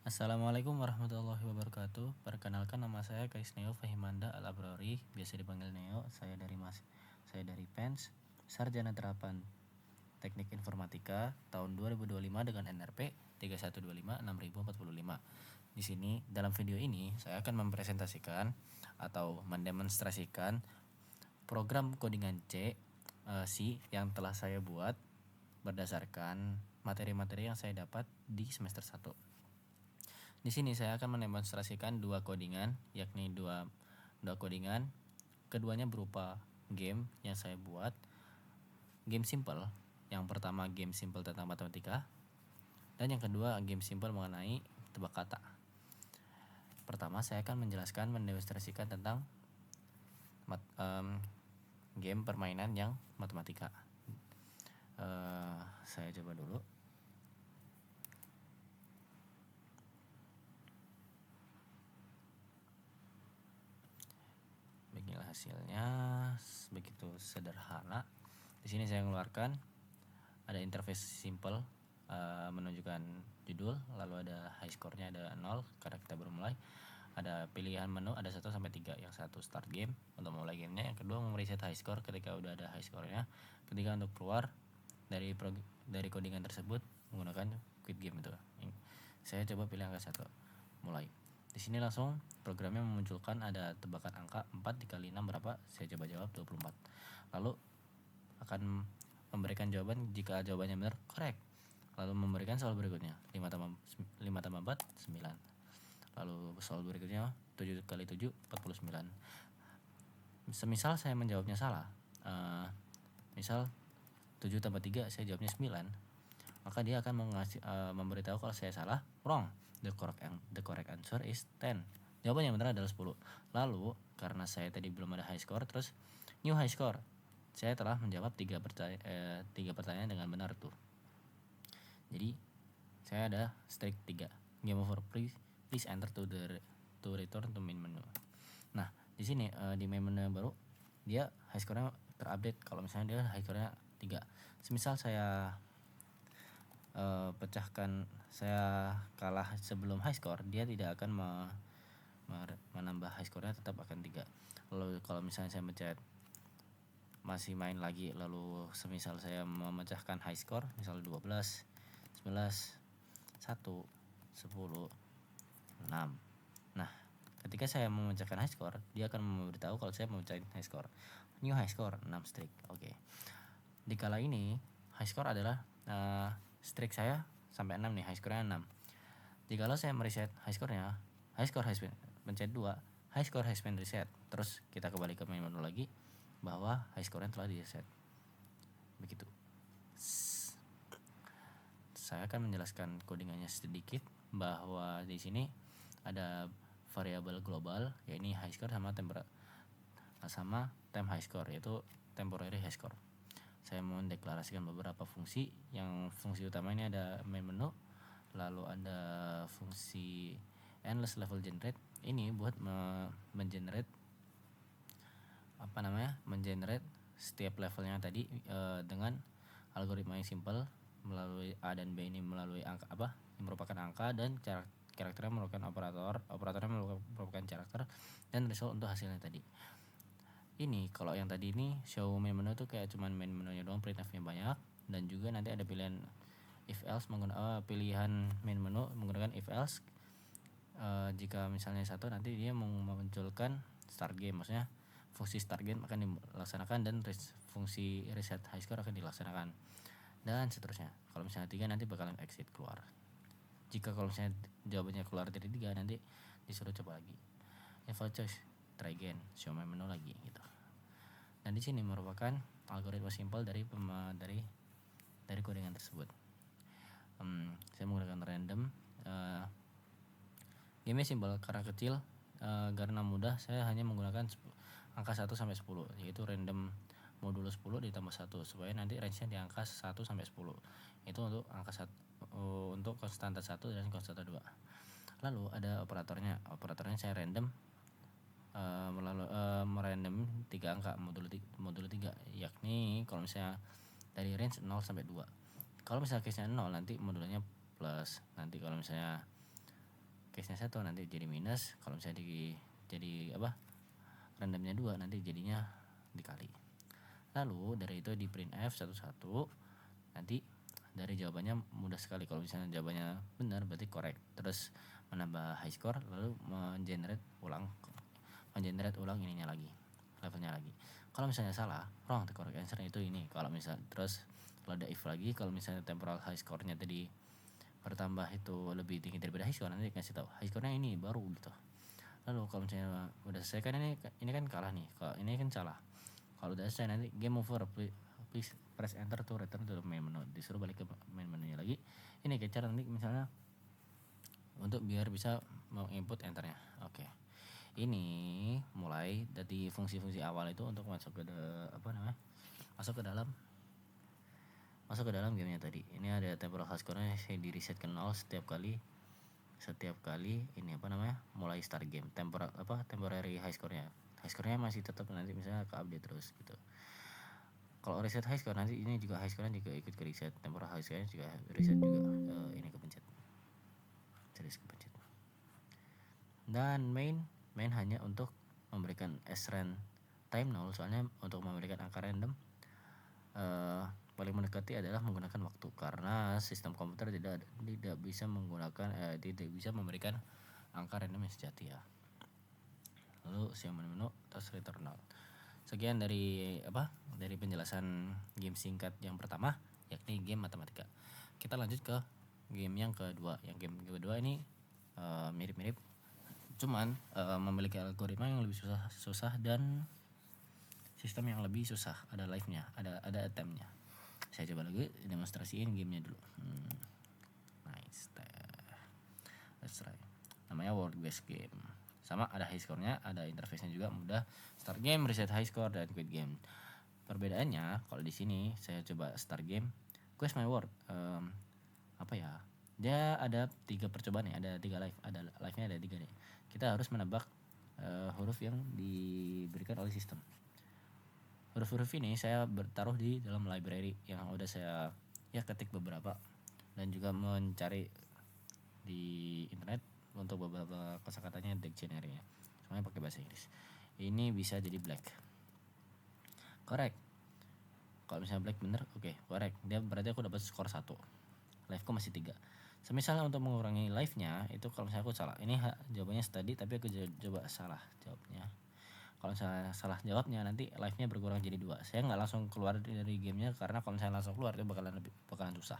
Assalamualaikum warahmatullahi wabarakatuh. Perkenalkan, nama saya Kaisneo Fahimanda Al-Abrori, biasa dipanggil Neo. Saya dari PENS, Sarjana Terapan Teknik Informatika tahun 2025 dengan NRP 3125-6045. Di sini dalam video ini saya akan mempresentasikan atau mendemonstrasikan program codingan C yang telah saya buat berdasarkan materi-materi yang saya dapat di semester 1. Di sini saya akan mendemonstrasikan dua codingan, yakni dua codingan. Keduanya berupa game yang saya buat. Game simple. Yang pertama game simple tentang matematika, dan yang kedua game simple mengenai tebak kata. Pertama saya akan mendemonstrasikan tentang game permainan yang matematika. Saya coba dulu. Beginilah hasilnya, begitu sederhana. Di sini saya mengeluarkan ada interface simple, menunjukkan judul, lalu ada high score-nya ada 0 karena kita baru mulai. Ada pilihan menu ada 1 sampai 3. Yang satu start game untuk memulai gamenya, yang kedua mereset high score ketika udah ada high score-nya. Ketiga untuk keluar dari codingan tersebut menggunakan quit game itu. Saya coba pilih angka 1, mulai. Di sini langsung programnya memunculkan ada tebakan angka 4 dikali 6 berapa. Saya coba jawab 24. Lalu akan memberikan jawaban jika jawabannya benar, correct. Lalu memberikan soal berikutnya, 5 tambah 4 9. Lalu soal berikutnya 7 kali 7 49. Semisal saya menjawabnya salah, misal 7 tambah 3 saya jawabnya 9, maka dia akan memberitahu kalau saya salah, wrong. The correct answer is 10. Jawaban yang benar adalah 10. Lalu karena saya tadi belum ada high score, terus new high score. Saya telah menjawab 3 pertanyaan dengan benar tuh. Jadi saya ada streak 3. Game over, please enter to return to main menu. Nah, di sini di main menu yang baru dia high score-nya terupdate. Kalau misalnya dia high score-nya 3. Semisal saya saya kalah sebelum high score, dia tidak akan menambah high score-nya, tetap akan 3. Lalu kalau misalnya saya mencet masih main lagi, lalu semisal saya memecahkan high score, misal 12, 11, 1, 10, 6. Nah, ketika saya memecahkan high score, dia akan memberitahu kalau saya memecahkan high score. New high score 6 streak. Oke. Dikala ini high score adalah streak saya sampai 6 nih, high score-nya 6. Jikalau saya mereset high score-nya, high score has been pencet 2, high score has been reset. Terus kita kembali ke main menu lagi bahwa high score-nya telah di-reset. Begitu. Saya akan menjelaskan codingannya sedikit, bahwa di sini ada variabel global, yaitu high score sama time high score, yaitu temporary high score. Saya mau mendeklarasikan beberapa fungsi. Yang fungsi utama ini ada main menu, lalu ada fungsi endless level generate. Ini buat mengenerate setiap levelnya tadi dengan algoritma yang simple, melalui A dan B ini melalui angka yang merupakan angka, dan karakternya merupakan operatornya merupakan karakter, dan result untuk hasilnya tadi. Ini kalau yang tadi ini show main menu tuh kayak cuman main menunya doang, printf-nya banyak, dan juga nanti ada pilihan if else pilihan main menu menggunakan if else. Jika misalnya 1, nanti dia memunculkan start game, maksudnya fungsi start game akan dilaksanakan, dan fungsi reset high score akan dilaksanakan, dan seterusnya. Kalau misalnya 3, nanti bakalan exit, keluar. Jika kalau misalnya jawabannya keluar dari 3, nanti disuruh coba lagi. Invalid choice, try again, show main menu lagi gitu. Dan di sini merupakan algoritma simple dari codingan tersebut. Saya menggunakan random. Game simple karena kecil, karena mudah, saya hanya menggunakan angka 1 sampai 10, yaitu random modulo 10 ditambah 1, supaya nanti range-nya di angka 1 sampai 10. Itu untuk untuk konstanta 1 dan konstanta 2. Lalu ada operatornya saya random merandom 3 angka modulo 3, yakni kalau misalnya dari range 0 sampai 2. Kalau misalnya case-nya 0, nanti modulnya plus. Nanti kalau misalnya case-nya 1 nanti jadi minus, kalau misalnya jadi randomnya 2 nanti jadinya dikali. Lalu dari itu di print f satu-satu, nanti dari jawabannya mudah sekali. Kalau misalnya jawabannya benar berarti correct, terus menambah high score, lalu mengenerate ulang ininya lagi, levelnya lagi. Kalau misalnya salah, wrong, the correct answer itu ini. Kalau misalnya terus kalau ada if lagi, kalau misalnya temporal high score-nya tadi bertambah itu lebih tinggi daripada high score, nanti kasih tahu high score-nya ini baru gitu. Lalu kalau misalnya udah selesai kan ini kan kalah nih, kalau ini kan salah. Kalau udah selesai nanti game over, please press enter to return to the main menu, disuruh balik ke main menunya lagi. Ini kayak cara nanti misalnya untuk biar bisa menginput enternya. Oke. Ini mulai dari fungsi-fungsi awal itu untuk masuk ke masuk ke dalam gamenya tadi. Ini ada temporal high score-nya, saya di reset ke 0 setiap kali ini mulai start game. Temporary high score-nya masih tetap nanti misalnya ke update terus gitu. Kalau reset high score nanti ini juga high score-nya juga ikut ke reset, temporal high score-nya juga reset juga. Ini kepencet dan main hanya untuk memberikan srand time 0, soalnya untuk memberikan angka random paling mendekati adalah menggunakan waktu, karena sistem komputer tidak bisa memberikan angka random yang sejati ya. Lalu siap menu terus return 0. Sekian dari penjelasan game singkat yang pertama, yakni game matematika. Kita lanjut ke game yang kedua. Yang game kedua ini mirip-mirip, cuman memiliki algoritma yang lebih susah dan sistem yang lebih susah. Ada live-nya, ada attempt-nya. Saya coba lagi demonstrasiin gamenya dulu. Nice. Let's try. Namanya world based game. Sama ada high score-nya, ada interface-nya juga mudah. Start game, reset high score, dan quit game. Perbedaannya kalau di sini saya coba start game, quest my word. Dia ada 3 percobaan ya, ada 3 live, ada live-nya ada 3 nih. Kita harus menebak huruf yang diberikan oleh sistem. Huruf-huruf ini saya bertaruh di dalam library yang udah saya ketik beberapa, dan juga mencari di internet untuk beberapa kosakatanya, dictionary-nya. Semuanya pakai bahasa Inggris. Ini bisa jadi black. Correct. Kalau misalnya black bener, oke, correct. Dia berarti aku dapat skor 1. Live-ku masih 3. Misalnya untuk mengurangi live-nya itu kalau misalnya aku salah. Ini jawabannya study tapi aku coba salah jawabnya. Kalau misalnya salah jawabnya nanti live-nya berkurang jadi 2. Saya nggak langsung keluar dari gamenya, karena kalau misalnya langsung keluar itu bakalan susah.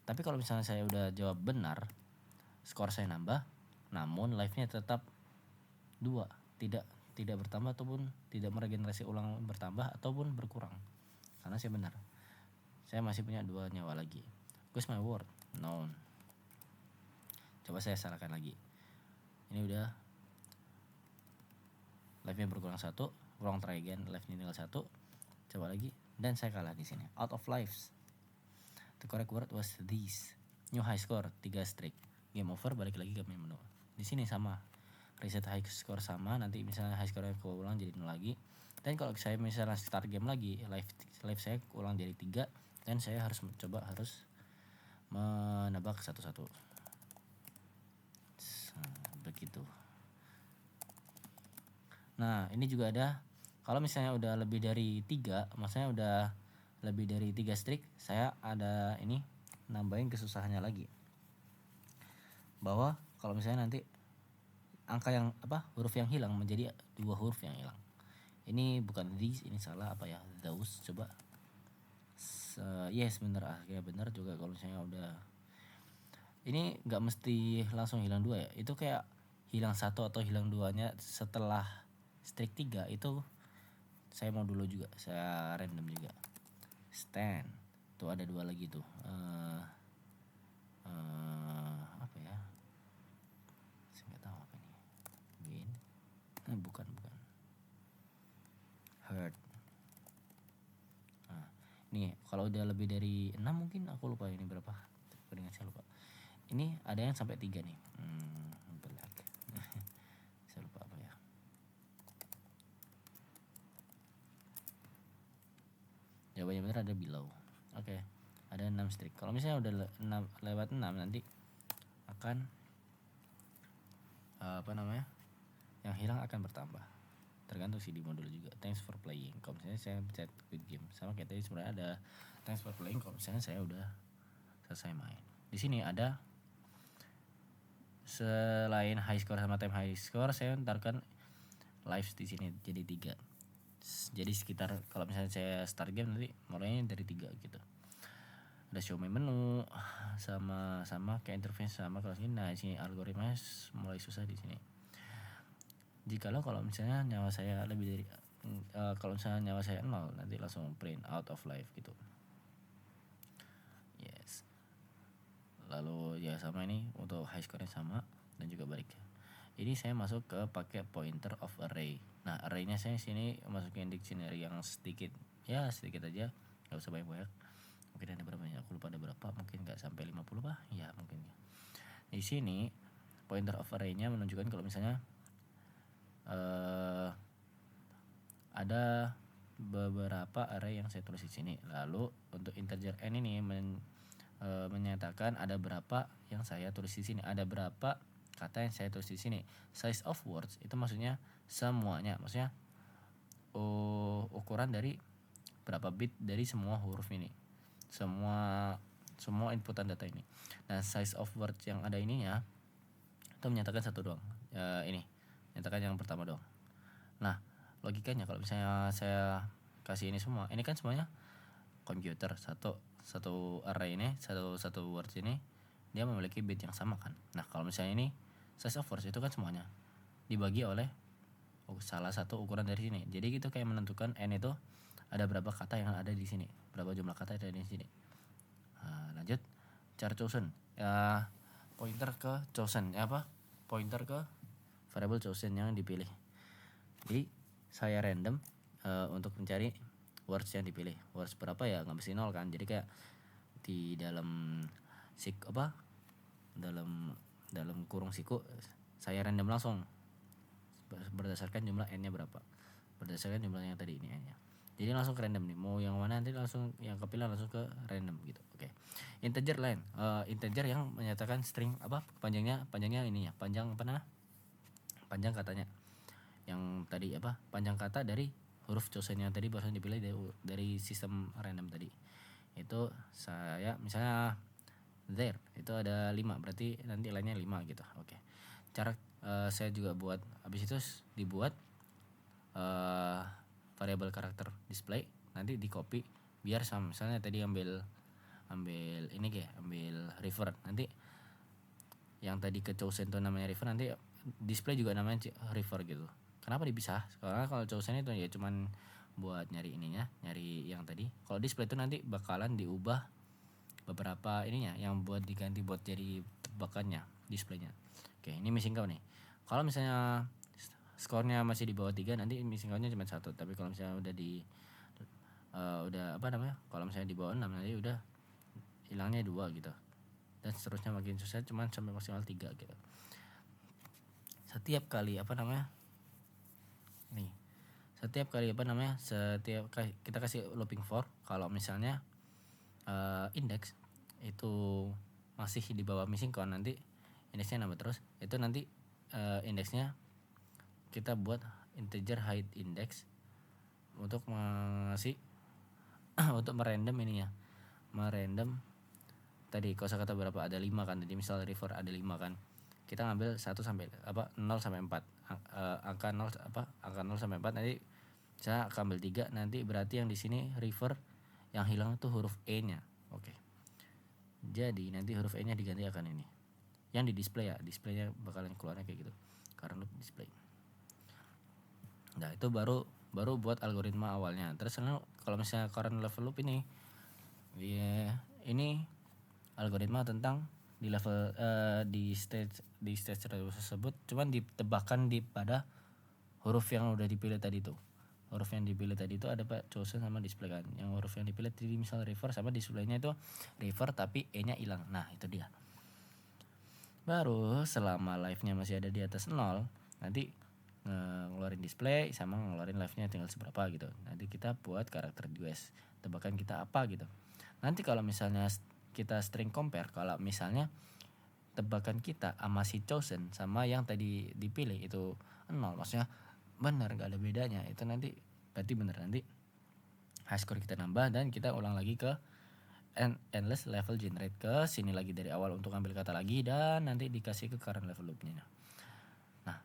Tapi kalau misalnya saya udah jawab benar, skor saya nambah, namun live-nya tetap 2, tidak bertambah ataupun tidak meregenerasi ulang bertambah ataupun berkurang, karena saya benar. Saya masih punya 2 nyawa lagi. Guess my word, noun. Coba saya salahkan lagi. Ini udah live-nya berkurang 1, wrong, try again, live-nya tinggal 1. Coba lagi dan saya kalah di sini. Out of lives. The correct word was this. New high score 3 streak. Game over, balik lagi ke main menu. Di sini sama. Reset high score sama, nanti misalnya high score-nya keulang jadi 0 lagi. Dan kalau saya misalnya start game lagi, live saya ulang jadi 3, dan saya harus menebak satu-satu. Begitu. Nah, ini juga ada, kalau misalnya udah lebih dari 3, maksudnya udah lebih dari 3 streak, saya ada ini nambahin kesusahannya lagi. Bahwa kalau misalnya nanti angka yang huruf yang hilang menjadi 2 huruf yang hilang. Ini bukan these, ini salah those. Coba yes, bener, akhirnya bener juga. Kalau misalnya udah ini nggak mesti langsung hilang 2 ya, itu kayak hilang 1 atau hilang 2-nya setelah streak 3 itu saya mau dulu juga, saya random juga. Stand tuh ada 2 lagi tuh. Saya nggak tahu apa ini. Bukan hurt. Nih kalau udah lebih dari 6 mungkin, aku lupa ini berapa, peringkat saya lupa. Ini ada yang sampai 3 nih. Black. Saya lupa apa ya. Jawabannya benar ada below. Oke. Ada 6 streak. Kalau misalnya udah lewat 6 nanti akan yang hilang akan bertambah. Tergantung sih di modul juga. Thanks for playing. Kalau misalnya saya chat quit game, sama kayak tadi sebenarnya ada thanks for playing kalau misalnya saya udah selesai main. Di sini ada selain high score sama time high score, saya ntarkan lives di sini jadi 3. Jadi sekitar kalau misalnya saya start game nanti mulainya dari 3 gitu. Ada show main menu sama kayak interface sama kalau sini. Nah, di sini algoritmanya mulai susah di sini. Jikalau kalau misalnya nyawa saya lebih dari kalau misalnya nyawa saya 0 nanti langsung print out of life gitu. Yes. Lalu ya sama ini untuk high score-nya sama dan juga balik. Ini saya masuk ke pakai pointer of array. Nah, array-nya saya sini masukin dictionary yang sedikit aja, nggak usah banyak. Mungkin ada berapa ya? Aku lupa ada berapa, mungkin nggak sampai 50 bah. Ya, mungkin. Di sini pointer of array-nya menunjukkan kalau misalnya ada beberapa array yang saya tulis di sini. Lalu untuk integer n ini menyatakan ada berapa yang saya tulis di sini, ada berapa kata yang saya tulis di sini. Size of words itu maksudnya semuanya, maksudnya ukuran dari berapa bit dari semua huruf ini, semua inputan data ini. Nah, size of words yang ada ini ya itu menyatakan satu doang, ini menyatakan yang pertama doang. Nah, logikanya kalau misalnya saya kasih ini semua, ini kan semuanya komputer, satu array ini, satu words ini dia memiliki bit yang sama kan. Nah, kalau misalnya ini size of words itu kan semuanya dibagi oleh salah satu ukuran dari sini. Jadi gitu kayak menentukan n itu ada berapa kata yang ada di sini, berapa jumlah kata ada di sini. Nah, lanjut char chosen. Pointer ke chosen, pointer ke variable chosen yang dipilih. Jadi saya random untuk mencari words yang dipilih. Words berapa ya nggak mesti 0 kan. Jadi kayak di dalam dalam kurung siku saya random langsung berdasarkan jumlah n-nya berapa, berdasarkan jumlah yang tadi ini n-nya. Jadi langsung ke random nih, mau yang mana nanti langsung yang kepilih langsung ke random gitu. Oke. Integer lain, integer yang menyatakan string panjangnya ini ya, panjang katanya. Yang tadi panjang kata dari huruf chosen yang tadi barusan dipilih dari sistem random tadi. Itu saya misalnya there itu ada 5, berarti nanti lainnya 5 gitu. Oke. Cara saya juga buat habis itu dibuat variable karakter display, nanti di copy biar sama. Misalnya tadi ambil ini ambil river, nanti yang tadi ke chosen itu namanya river, nanti display juga namanya river gitu. Kenapa dipisah? Karena kalau chosen itu ya cuman buat nyari ininya, nyari yang tadi. Kalau display itu nanti bakalan diubah beberapa ininya yang buat diganti buat jadi tebakannya displaynya. Oke, ini missing count nih. Kalau misalnya skornya masih di bawah 3 nanti missing countnya cuma 1. Tapi kalau misalnya udah di kalau misalnya di bawah 6 nanti udah hilangnya 2 gitu. Dan seterusnya makin susah cuman sampai maksimal 3 gitu. Setiap kali setiap kita kasih looping for, kalau misalnya index itu masih di bawah missing count, nanti indeksnya nambah terus. Itu nanti indeksnya kita buat integer hide index untuk ngasih untuk merandom ininya, merandom tadi kosakata berapa, ada 5 kan. Jadi misal river ada 5 kan, kita ngambil 0 sampai 4, angka 0 sampai 4, nanti saya ambil 3, nanti berarti yang di sini river yang hilang itu huruf E-nya. Oke. Jadi nanti huruf E-nya diganti akan ini. Yang di display ya, displaynya bakalan keluarnya kayak gitu. Current loop display. Nah, itu baru buat algoritma awalnya. Terus kalau misalnya current level loop ini algoritma tentang di level di stage tersebut cuman ditebakkan pada huruf yang udah dipilih tadi tuh. Huruf yang dipilih tadi itu ada chosen sama display kan. Yang huruf yang dipilih tadi misal river sama displaynya itu river tapi E-nya hilang. Nah, itu dia. Baru selama live-nya masih ada di atas 0, nanti ngeluarin display sama ngeluarin live-nya tinggal seberapa gitu. Nanti kita buat karakter US, tebakan kita apa gitu. Nanti kalau misalnya kita string compare, kalau misalnya tebakan kita sama si chosen sama yang tadi dipilih itu 0, maksudnya benar gak ada bedanya, itu nanti berarti bener nanti high score kita nambah dan kita ulang lagi ke endless level generate ke sini lagi dari awal untuk ambil kata lagi dan nanti dikasih ke current level loopnya. Nah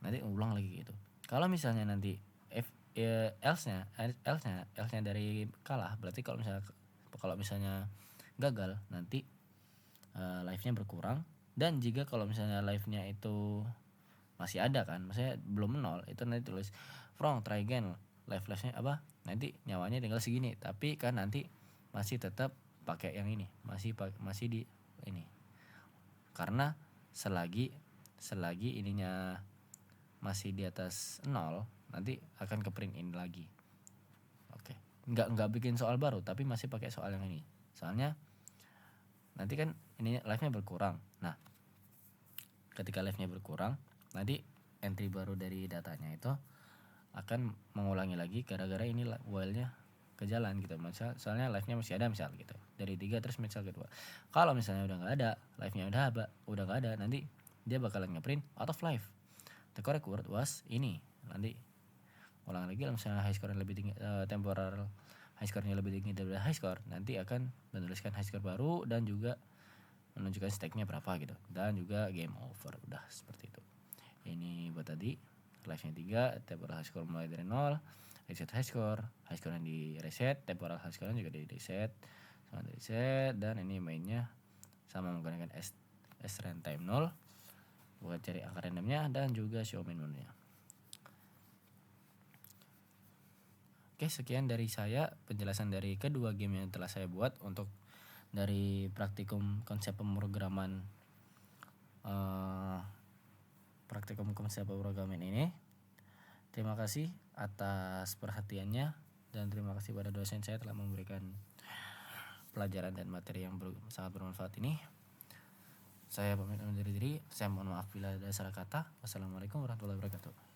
nanti ulang lagi gitu. Kalau misalnya nanti else-nya dari kalah, berarti kalau misalnya gagal nanti life-nya berkurang, dan jika kalau misalnya life-nya itu masih ada kan, maksudnya belum 0, itu nanti tulis from try again, life-nya apa, nanti nyawanya tinggal segini, tapi kan nanti masih tetap pakai yang ini, masih di ini, karena selagi ininya masih di atas 0 nanti akan ke print in lagi. Oke, nggak bikin soal baru tapi masih pakai soal yang ini, soalnya nanti kan ini live-nya berkurang. Nah ketika live-nya berkurang nanti entry baru dari datanya itu akan mengulangi lagi gara-gara ini while-nya ke jalan gitu. Soalnya live-nya masih ada misal gitu, dari 3 terus misal kedua. Kalau misalnya udah nggak ada, live-nya udah nggak ada, nanti dia bakalan ngeprint out of life. The correct word was ini. Nanti ulang lagi, misalnya high score lebih tinggi, temporal high score-nya lebih tinggi dari high score, nanti akan menuliskan high score baru dan juga menunjukkan stake-nya berapa gitu, dan juga game over. Udah seperti itu. Ini buat tadi live-nya 3, temporal high score mulai dari 0, reset high score yang di reset, temporal high score juga di reset, sama di reset, dan ini mainnya sama menggunakan s runtime 0 buat cari angka randomnya dan juga show main menu-nya. Oke, sekian dari saya penjelasan dari kedua game yang telah saya buat untuk dari praktikum konsep pemrograman ini. Terima kasih atas perhatiannya dan terima kasih pada dosen saya telah memberikan pelajaran dan materi yang sangat bermanfaat ini. Saya pamit undur diri. Saya mohon maaf bila ada salah kata. Wassalamualaikum warahmatullahi wabarakatuh.